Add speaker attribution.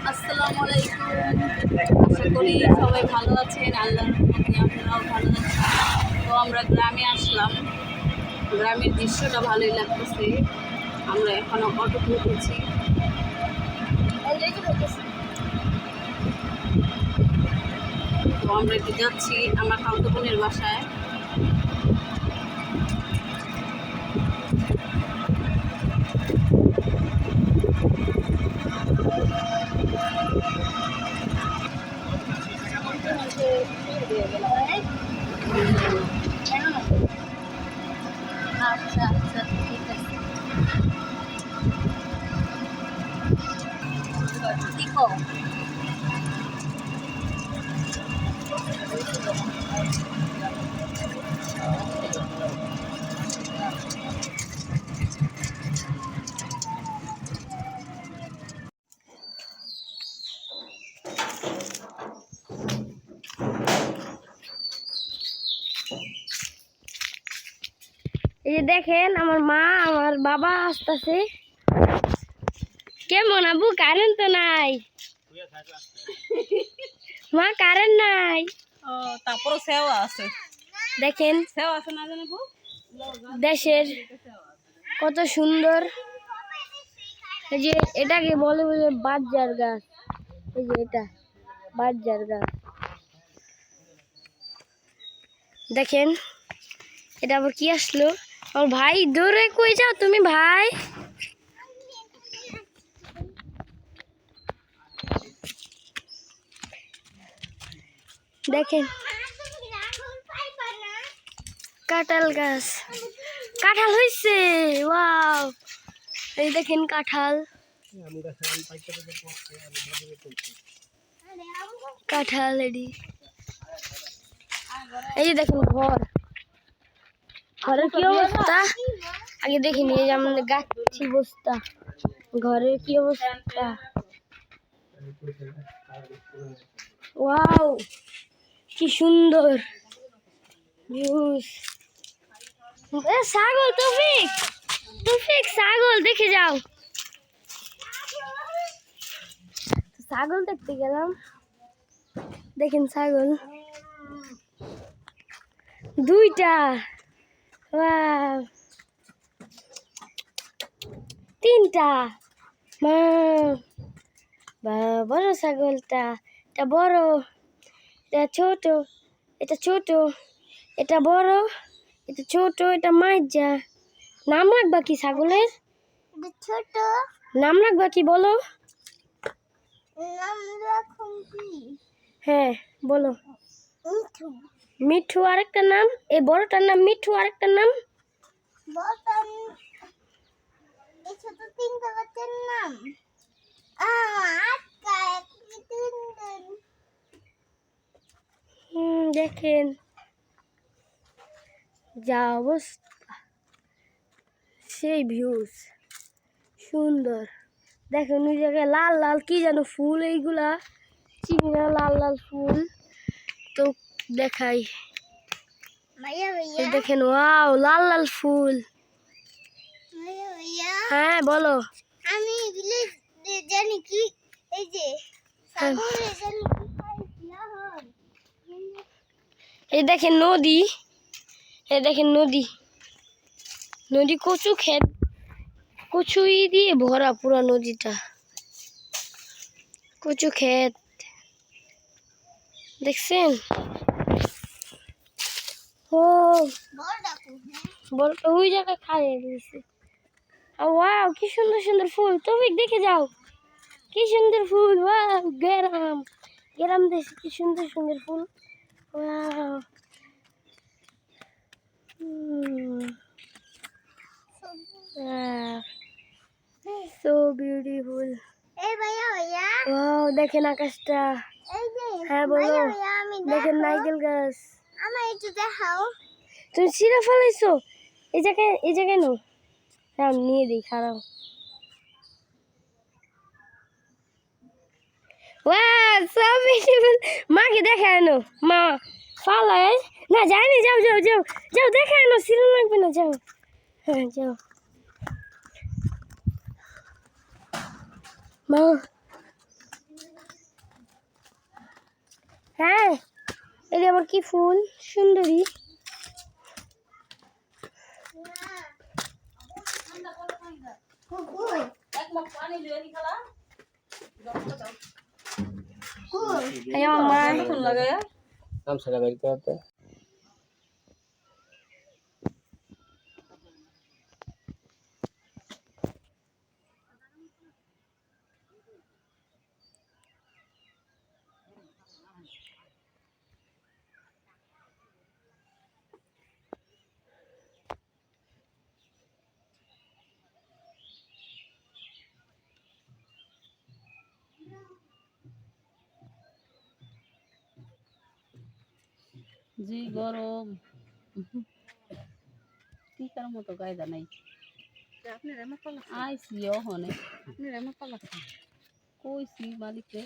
Speaker 1: আসসালামু আলাইকুম। আশা করি সবাই ভালো আছেন, আল্লাহর রহমতে আপনারাও ভালো আছেন। তো আমরা গ্রামে আসলাম, গ্রামের দৃশ্যটা ভালোই লাগতেছে। আমরা এখন অটো উঠেছি, তো আমরা একটু যাচ্ছি আমার খালাতো বোনের বাসায়। আচ্ছা আচ্ছা, ঠিক আছে। কি কও?
Speaker 2: এই যে দেখেন আমার মা আমার বাবা আসতেছে। কেমন আবু? কারেন্ট তো নাই মা, কারেন্ট নাই।
Speaker 1: ও, তারপরও সেওয়া আছে।
Speaker 2: দেখেন
Speaker 1: সেওয়া আছে না জানাবো
Speaker 2: দেশের কত সুন্দর। এই যে এটাকে বলে বলে বাজার গাছ। এই যে এটা বাজার গাছ। দেখেন এটা আবার কি আসলো? আমার ভাই দৌড়ে, কই যাও তুমি ভাই? দেখেন কাঁঠাল গাছ, কাঁঠাল হয়েছে। ওয়াও, এই দেখেন কাঁঠাল, কাঁঠাল এডি। এই যে দেখেন ঘর, ঘরের কি অবস্থা আগে দেখিনি। এই যে আমাদের গাছি বস্তা, ঘরের কি অবস্থা। ওয়াও, কি সুন্দর ভিউস। ছাগল, তৌফিক তৌফিক ছাগল দেখে যাও। ছাগল দেখতে গেলাম, দেখেন ছাগল দুইটা, ওয়াও তিনটা। মা, বড় ছাগলটা, এটা বড়, এটা ছোট, এটা ছোট, এটা বড়, এটা ছোট, এটা মাইজা। নাম রাখবা কি ছাগলের? ছোট নাম রাখবা কি বলো? হ্যাঁ বলো। মিঠু আরেকটা নাম, এই বড়টার নাম মিঠু, আরেকটা নাম দেখেন যা অবস্থা, সেই ভিউজ সুন্দর। দেখেন ওই জায়গায় লাল লাল কি যেন ফুল, এইগুলা চিনি না, লাল লাল ফুল। তো দেখাই, দেখেন ওয়াও লাল লাল ফুল। হ্যাঁ বলো। আমি জানি কি, এই যে এই দেখেন নদী, এই দেখেন নদী, নদী কচু ক্ষেত, কচুই দিয়ে ভরা পুরা নদীটা, কচু ক্ষেত দেখছেন? ও বল, ওই জায়গায় খাইয়ে দিয়েছে। ওয়াও, কি সুন্দর সুন্দর ফুল, তুমি দেখে যাও কি সুন্দর ফুল। ওয়াও, গ্রাম, গ্রাম দেশে কি সুন্দর সুন্দর ফুল। Wow, so beautiful. ওয়াও, দেখেন আকাশটা। হ্যাঁ বলো। দেখেন নারকেল গাছ। তুমি ছিঁড়ে ফেলাইছো? এই জায়গায়, এই জায়গায় নো, হ্যাঁ নিয়ে দিই, খারাপ। মাকে দেখে আনো, মা ফালায় না, যায়নি, যাও যাও যাও যাও, দেখে আনো, সিলন লাগবে না, যাও। হ্যাঁ যাও। মা হ্যাঁ এটা আবার কি ফুল সুন্দরী মা
Speaker 3: নাম সারা বাড়ি করতে
Speaker 1: জি গরম টিকার মতো কায়দা নাই আইসি ওখানে কইছি মালিককে